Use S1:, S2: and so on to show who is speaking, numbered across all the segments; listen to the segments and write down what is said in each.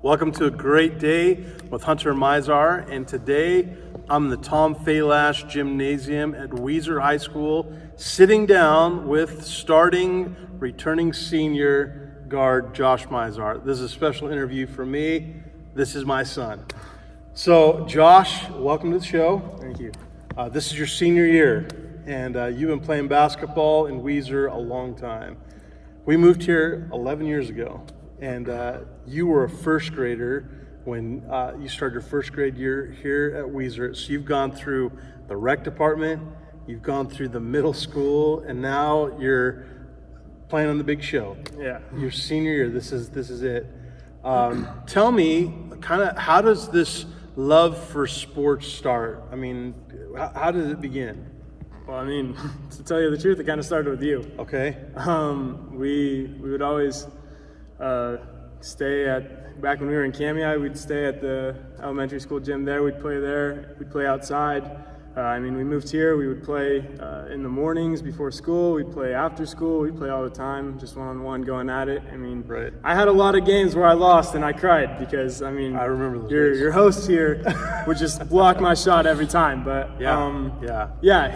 S1: Welcome to a great day with Hunter and Mizar, and today I'm in the Tom Faylash Gymnasium at Weiser High School, sitting down with returning senior guard Josh Mizar. This is a special interview for me. This is my son. So Josh, welcome to the show.
S2: Thank you.
S1: This is your senior year, and you've been playing basketball in Weiser a long time. We moved here 11 years ago. And you were a first grader when you started your first grade year here at Weiser. So you've gone through the rec department, you've gone through the middle school, and now you're playing on the big show.
S2: Yeah.
S1: Your senior year, this is it. Tell me, kind of, how does this love for sports start? I mean, how did it begin?
S2: Well, I mean, to tell you the truth, it kind of started with you.
S1: Okay.
S2: We would always back when we were in Cami, we'd stay at the elementary school gym there. We'd play there. We'd play outside. We moved here. We would play in the mornings before school. We'd play after school. We'd play all the time, just one-on-one, going at it.
S1: Right.
S2: I had a lot of games where I lost and I cried because,
S1: I remember those days.
S2: Your host here would just block my shot every time. But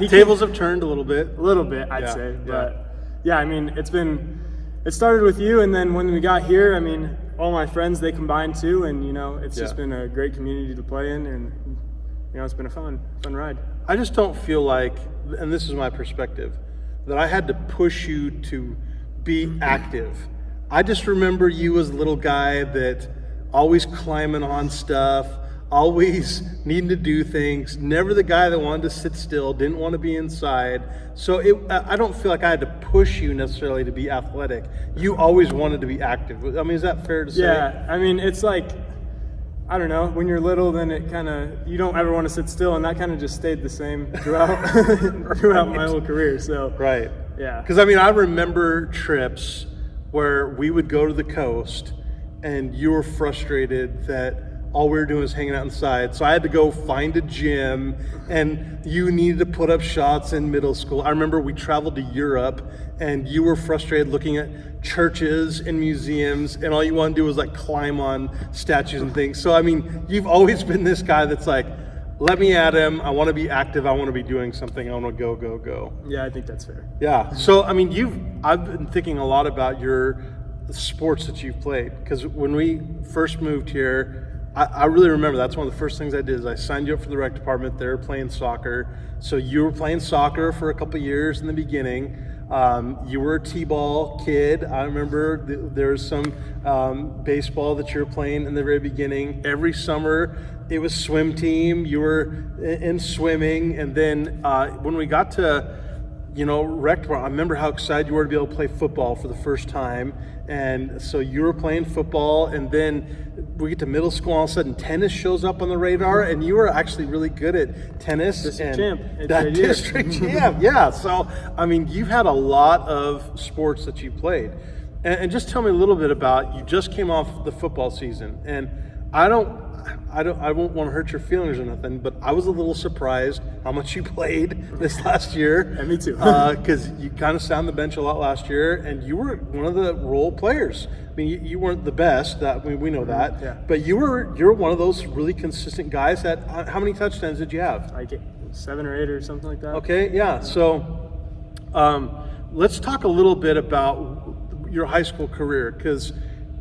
S1: tables have turned a little bit.
S2: A little bit, I'd say. But it started with you, and then when we got here, all my friends, they combined too, and it's just been a great community to play in, and it's been a fun ride.
S1: I just don't feel like, and this is my perspective, that I had to push you to be active. I just remember you as a little guy that always climbing on stuff, always needing to do things, never the guy that wanted to sit still, didn't want to be inside. So I don't feel like I had to push you necessarily to be athletic. You always wanted to be active. Is that fair to say?
S2: Yeah, it's like, I don't know, when you're little, then you don't ever want to sit still, and that kind of just stayed the same throughout my whole career. So
S1: right.
S2: Yeah.
S1: Because I remember trips where we would go to the coast and you were frustrated that all we were doing was hanging out inside. So I had to go find a gym, and you needed to put up shots in middle school. I remember we traveled to Europe, and you were frustrated looking at churches and museums, and all you wanted to do was like climb on statues and things. So you've always been this guy that's like, let me at him. I want to be active. I want to be doing something. I want to go.
S2: Yeah, I think that's fair.
S1: Yeah. So I've been thinking a lot about your sports that you've played, because when we first moved here, I really remember that's one of the first things I did is I signed you up for the rec department. They were playing soccer. So you were playing soccer for a couple of years in the beginning. You were a t-ball kid. I remember there was some baseball that you were playing in the very beginning. Every summer it was swim team. You were in swimming. And then when we got to rec department, I remember how excited you were to be able to play football for the first time. And so you were playing football, and then we get to middle school, all of a sudden tennis shows up on the radar, and you were actually really good at tennis.
S2: District champ.
S1: District champ, yeah. So, you've had a lot of sports that you played. And just tell me a little bit about, you just came off the football season, and I won't want to hurt your feelings or nothing, but I was a little surprised how much you played this last year.
S2: Yeah, me too.
S1: Because you kind of sat on the bench a lot last year, and you were one of the role players. You weren't the best. We know that.
S2: Yeah.
S1: But you're one of those really consistent guys. How many touchdowns did you have?
S2: Like 7 or 8 or something like that.
S1: Okay, yeah. So let's talk a little bit about your high school career, because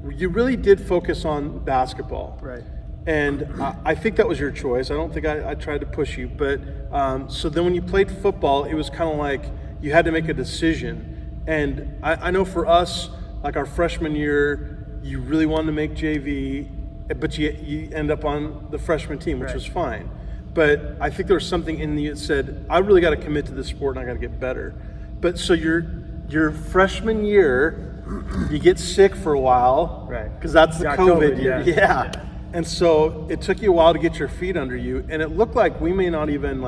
S1: you really did focus on basketball.
S2: Right.
S1: And I think that was your choice. I don't think I tried to push you. But so then when you played football, it was kind of like you had to make a decision. And I know for us, like our freshman year, you really wanted to make JV, but you end up on the freshman team, which was fine. But I think there was something in you that said, I really got to commit to this sport and I got to get better. But so your freshman year, you get sick for a while.
S2: Right.
S1: Because that's the COVID year.
S2: Yeah.
S1: And so it took you a while to get your feet under you, and it looked like we may not even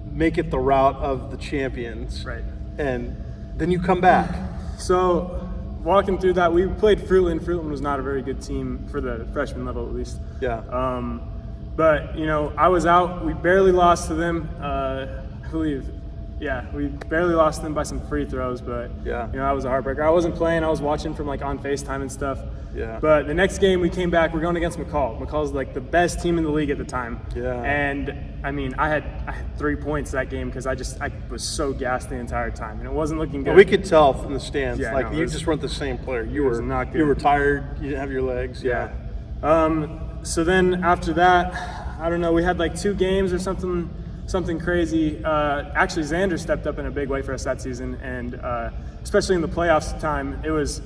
S1: make it the route of the champions.
S2: Right.
S1: And then you come back.
S2: So walking through that, we played Fruitland. Fruitland was not a very good team for the freshman level, at least.
S1: Yeah.
S2: But I was out. We barely lost to them. I believe Yeah, we barely lost them by some free throws, but
S1: Yeah.
S2: that was a heartbreaker. I wasn't playing; I was watching from like on FaceTime and stuff.
S1: Yeah.
S2: But the next game we came back, we're going against McCall. McCall's like the best team in the league at the time.
S1: Yeah.
S2: And I mean, I had 3 points that game because I was so gassed the entire time, and it wasn't looking good.
S1: We could tell from the stands,
S2: Yeah,
S1: like
S2: no,
S1: you just weren't the same player. You
S2: was
S1: were
S2: not good.
S1: You were tired. You didn't have your legs.
S2: Yeah. So then after that, I don't know. We had like 2 games or something crazy. Actually, Xander stepped up in a big way for us that season, and especially in the playoffs time, it was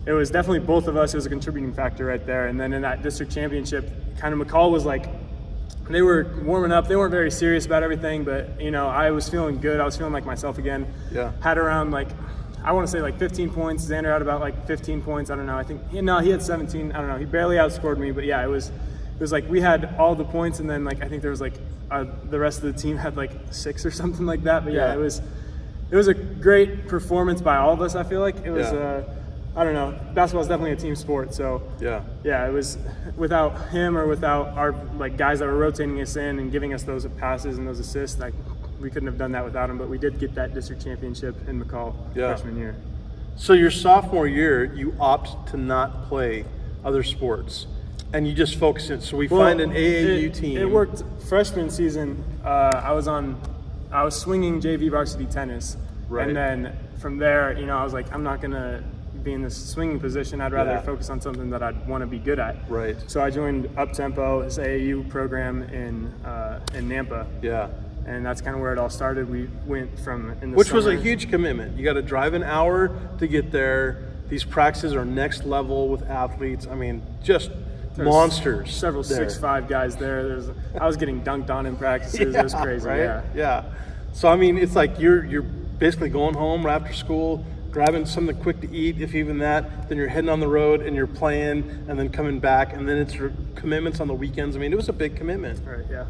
S2: definitely both of us. It was a contributing factor right there. And then in that district championship, kind of McCall was like, they were warming up. They weren't very serious about everything, but I was feeling good. I was feeling like myself again.
S1: Yeah.
S2: Had around I want to say 15 points. Xander had about 15 points. I don't know. I think he had 17. I don't know. He barely outscored me, but yeah, it was like we had all the points, and then I think there was the rest of the team had 6 or something like that. But yeah, it was a great performance by all of us. I feel like it was. I don't know. Basketball is definitely a team sport, so yeah, it was without him or without our guys that were rotating us in and giving us those passes and those assists. We couldn't have done that without him. But we did get that district championship in McCall freshman year.
S1: So your sophomore year, you opt to not play other sports, and you just focus in. So we find an AAU team.
S2: It worked freshman season. I was swinging JV varsity tennis,
S1: Right.
S2: and then from there, I was like, I'm not gonna be in this swinging position. I'd rather focus on something that I'd want to be good at.
S1: Right.
S2: So I joined Uptempo, this AAU program in Nampa.
S1: Yeah.
S2: And that's kind of where it all started. We went from in the
S1: Which
S2: summer,
S1: was a huge commitment. You got to drive an hour to get there. These practices are next level with athletes. I mean, just
S2: There's
S1: monsters.
S2: Several
S1: there.
S2: 6'5" guys there. I was getting dunked on in practices. It was crazy.
S1: Right? Yeah. So I mean, it's like you're basically going home right after school, grabbing something quick to eat, if even that. Then you're heading on the road and you're playing, and then coming back, and then it's your commitments on the weekends. I mean, it was a big commitment.
S2: Right. Yeah.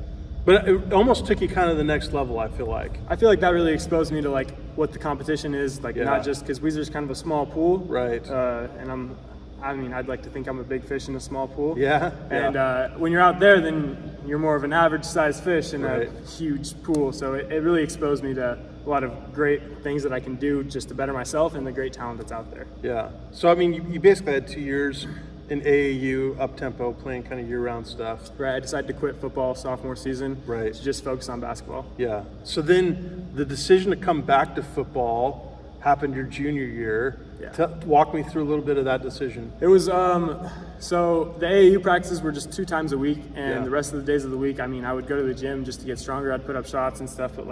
S1: But it almost took you kind of the next level, I feel like.
S2: I feel like that really exposed me to what the competition is, not just because Weiser's kind of a small pool,
S1: Right.
S2: And I'd like to think I'm a big fish in a small pool.
S1: Yeah.
S2: And when you're out there, then you're more of an average-sized fish in
S1: Right.
S2: a huge pool. So it really exposed me to a lot of great things that I can do just to better myself and the great talent that's out there.
S1: Yeah. So I mean, you basically had 2 years in AAU, up-tempo, playing kind of year-round stuff.
S2: Right. I decided to quit football sophomore season.
S1: Right.
S2: To just focus on basketball.
S1: Yeah. So then the decision to come back to football happened your junior year.
S2: Yeah.
S1: Walk me through a little bit of that decision.
S2: It was so the AAU practices were just 2 times a week, and the rest of the days of the week, I would go to the gym just to get stronger. I'd put up shots and stuff, but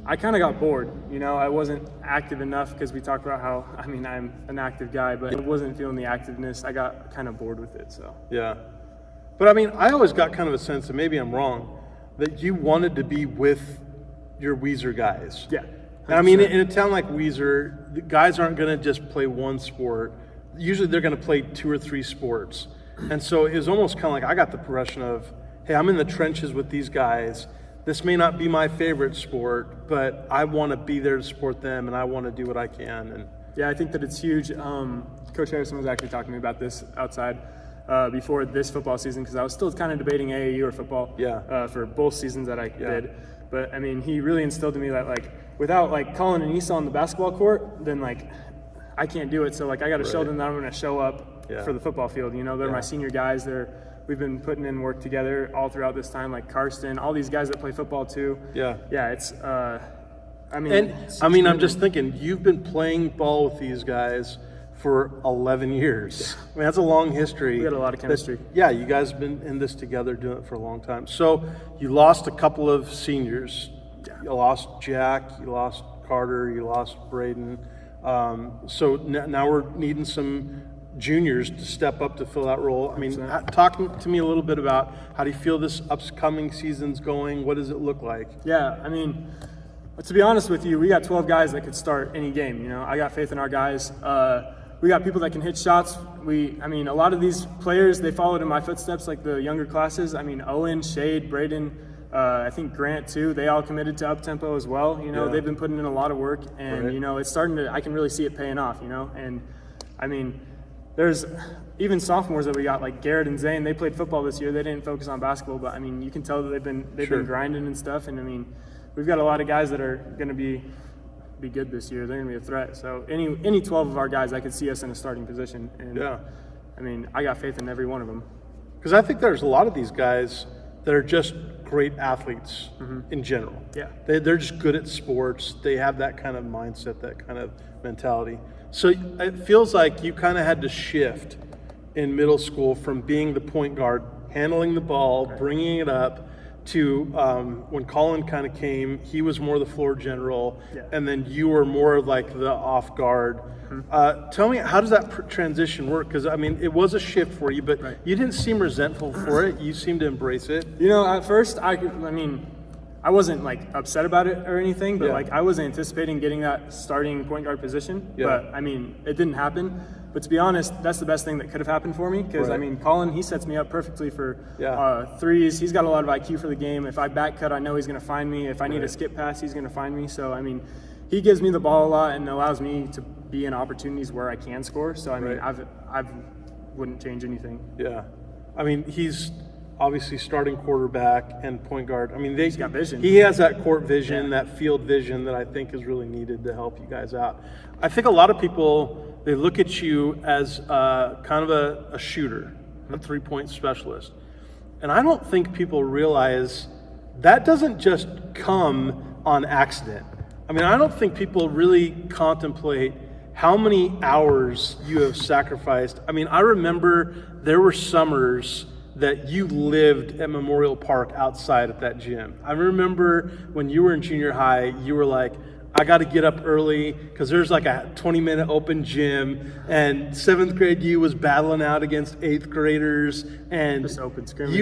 S2: I kind of got bored. I wasn't active enough because we talked about how I'm an active guy, but I wasn't feeling the activeness. I got kind of bored with it. So
S1: Yeah. But I always got kind of a sense, and maybe I'm wrong, that you wanted to be with your Weiser guys.
S2: yeah.
S1: And in a town like Weiser, the guys aren't going to just play one sport. Usually they're going to play 2 or 3 sports. And so it was almost kind of like I got the impression of, hey, I'm in the trenches with these guys. This may not be my favorite sport, but I want to be there to support them, and I want to do what I can. And
S2: Yeah, I think that it's huge. Coach Harrison was actually talking to me about this outside before this football season because I was still kind of debating AAU or football for both seasons that I did. But he really instilled in me that without Colin and Issa on the basketball court, then I can't do it. So I got to show them that I'm going to show up for the football field. They're my senior guys. We've been putting in work together all throughout this time, Karsten, all these guys that play football too.
S1: Yeah.
S2: Yeah, it's
S1: I'm just thinking, you've been playing ball with these guys for 11 years. That's a long history.
S2: We got a lot of chemistry.
S1: You guys have been in this together, doing it for a long time. So you lost a couple of seniors. You lost Jack, you lost Carter, you lost Braden. So now we're needing some juniors to step up to fill that role. Talk to me a little bit about how do you feel this upcoming season's going? What does it look like?
S2: Yeah, to be honest with you, we got 12 guys that could start any game. I got faith in our guys. We got people that can hit shots. A lot of these players, they followed in my footsteps, the younger classes. Owen, Shade, Braden, I think Grant too. They all committed to Uptempo as well. They've been putting in a lot of work, and it's starting to. I can really see it paying off. And there's even sophomores that we got Garrett and Zane. They played football this year. They didn't focus on basketball, but you can tell that they've been grinding and stuff. And we've got a lot of guys that are going to be good this year. They're going to be a threat. So any 12 of our guys, I could see us in a starting position. And I mean, I got faith in every one of them.
S1: Because I think there's a lot of these guys that are just great athletes in general.
S2: Yeah.
S1: They're just good at sports. They have that kind of mindset, that kind of mentality. So it feels like you kind of had to shift in middle school from being the point guard, handling the ball, bringing it up, to when Colin kind of came, he was more the floor general, and then you were more like the off guard. Tell me, how does that transition work? Because, I mean, it was a shift for you, but you didn't seem resentful for it. You seemed to embrace it.
S2: You know, at first, I wasn't like upset about it or anything, but like I was anticipating getting that starting point guard position. But I mean, it didn't happen. But to be honest, that's the best thing that could have happened for me because I mean, Colin, he sets me up perfectly for threes. He's got a lot of IQ for the game. If I back cut, I know he's going to find me. If I need a skip pass, he's going to find me. So I mean, he gives me the ball a lot and allows me to be in opportunities where I can score. So I mean, I wouldn't change anything.
S1: Yeah, I mean, he's obviously starting quarterback and point guard. I mean,
S2: he's got vision.
S1: He has that court vision, that field vision that I think is really needed to help you guys out. I think a lot of people, they look at you as kind of a shooter, a three-point specialist. And I don't think people realize that doesn't just come on accident. I mean, I don't think people really contemplate how many hours you have sacrificed. I mean, I remember there were summers that you lived at Memorial Park outside at that gym. I remember when you were in junior high, you were like, I got to get up early because there's like a 20-minute open gym, and 7th grade you was battling out against 8th graders, and
S2: just open scrimmages,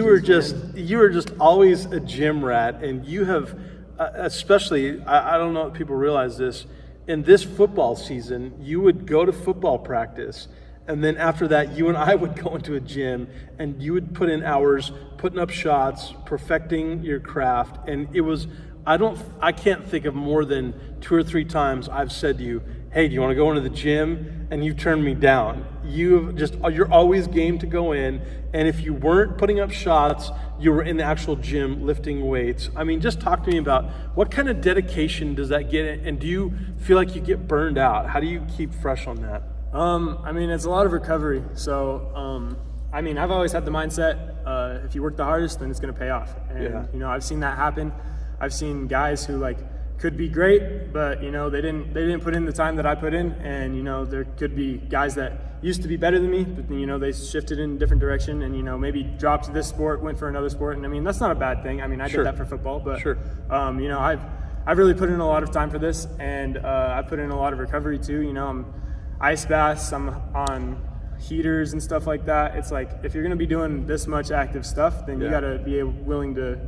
S1: you were just always a gym rat. And you have, especially, I don't know if people realize this, in this football season, you would go to football practice, and then after that, you and I would go into a gym, and you would put in hours putting up shots, perfecting your craft. And it was, I can't think of more than 2 or 3 times I've said to you, hey, do you want to go into the gym? And you turned me down. You're always game to go in. And if you weren't putting up shots, you were in the actual gym lifting weights. I mean, just talk to me about what kind of dedication does that get? And do you feel like you get burned out? How do you keep fresh on that?
S2: I mean, it's a lot of recovery. So, I mean, I've always had the mindset, if you work the hardest, then it's going to pay off. And, you know, I've seen that happen. I've seen guys who like could be great, but you know, they didn't put in the time that I put in. And, you know, there could be guys that used to be better than me, but you know, they shifted in a different direction and, you know, maybe dropped this sport, went for another sport. And I mean, that's not a bad thing. I mean, I did that for football, but, you know, I've really put in a lot of time for this, and I put in a lot of recovery too. You know, I'm ice baths, I'm on heaters and stuff like that. It's like, if you're going to be doing this much active stuff, then you got to be willing to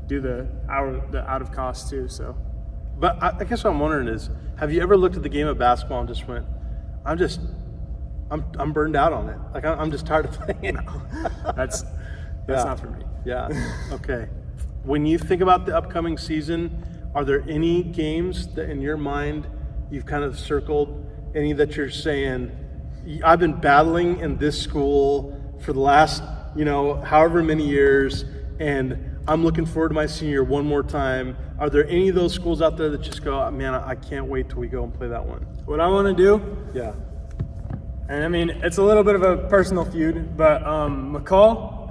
S2: do the out of cost too. So,
S1: but I guess what I'm wondering is, have you ever looked at the game of basketball and just went, I'm burned out on it. Like I'm just tired of playing.
S2: That's not for me.
S1: Yeah. Okay. When you think about the upcoming season, are there any games that in your mind you've kind of circled? Any that you're saying, I've been battling in this school for the last, you know, however many years, and I'm looking forward to my senior year one more time. Are there any of those schools out there that just go, man, I can't wait till we go and play that one?
S2: What I want to do?
S1: Yeah.
S2: And I mean, it's a little bit of a personal feud, but McCall,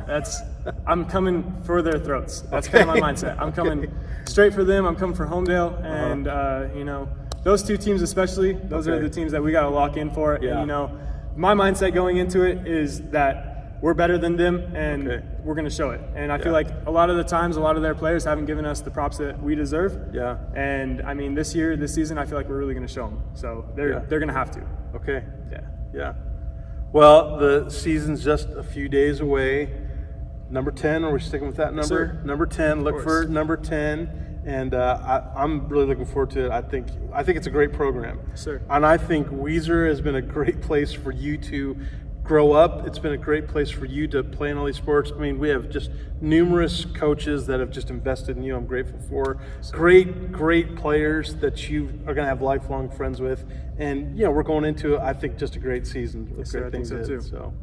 S2: I'm coming for their throats. That's kind of my mindset. I'm coming straight for them. I'm coming for Homedale, and you know, those two teams especially, those are the teams that we got to lock in for. And you know, my mindset going into it is that we're better than them, and we're going to show it. And I feel like a lot of the times, a lot of their players haven't given us the props that we deserve. Yeah. And I mean, this season, I feel like we're really going to show them. So they're going to have to.
S1: Okay. Yeah. Yeah. Well, the season's just a few days away. Number 10, are we sticking with that number?
S2: Sir.
S1: Number 10. Look for number 10. And I'm really looking forward to it. I think it's a great program.
S2: Sir.
S1: And I think Weiser has been a great place for you to grow up. It's been a great place for you to play in all these sports. I mean, we have just numerous coaches that have just invested in you. I'm grateful for. Great players that you are going to have lifelong friends with. And, you know, we're going into, I think, just a great season with great things ahead. So,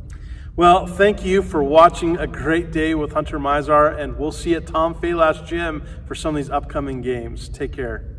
S1: Well, thank you for watching A Great Day with Hunter Mizar, and we'll see you at Tom Falash Gym for some of these upcoming games. Take care.